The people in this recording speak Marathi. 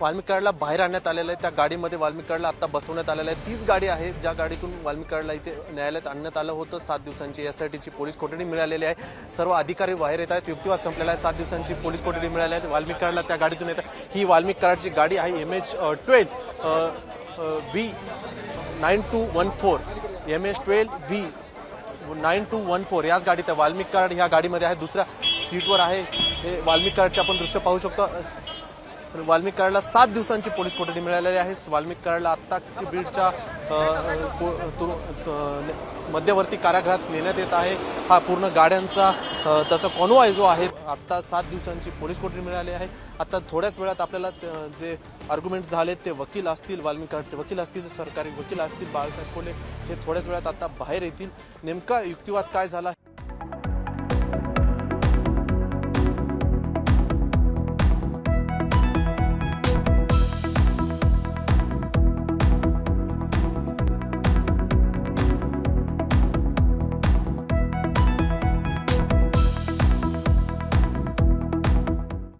वाल्मिक कराडला बाहेर आणण्यात आलेलं आहे। त्या गाडीमध्ये वाल्मिक कराडला आता बसवण्यात आलेलं आहे। तीच गाडी आहे ज्या गाडीतून वाल्मिक कराडला इथे न्यायालयात आणण्यात आलं होतं। 7 दिवसांची एसआयटीची पोलीस कोठडी मिळालेली आहे। सर्व अधिकारी बाहेर येत आहेत। युक्तिवाद संपलेला आहे। 7 दिवसांची पोलीस कोठडी मिळाली आहे। वाल्मिक कराडला त्या गाडीतून येतात। ही वाल्मिक कराडची गाडी आहे MH12 V9214 MH12 V9214 याच गाडीत आहे। वाल्मिक कराड ह्या गाडीमध्ये आहे। दुसऱ्या सीटवर आहे। हे वाल्मिक कराडचे आपण दृश्य पाहू शकतो। वाल्मिक कराडला 7 दिवसांची पोलीस कोठडी मिळालेली आहे। वाल्मिक कराडला आता बीडच्या मध्यवर्ती कारागृहात नेण्यात येत आहे। हा पूर्ण गाड्यांचा त्याचा कॉन्वॉय जो आहे आता 7 दिवसांची पोलीस कोठडी मिळाली आहे। आता थोड्याच वेळात आपल्याला जे आर्ग्युमेंट्स झाले ते वकील असतील, वाल्मिक कराडचे वकील असतील, सरकारी वकील असतील, बाळासाहेब कोल्हे हे थोड्याच वेळात आता बाहेर येतील। नेमका युक्तिवाद काय झाला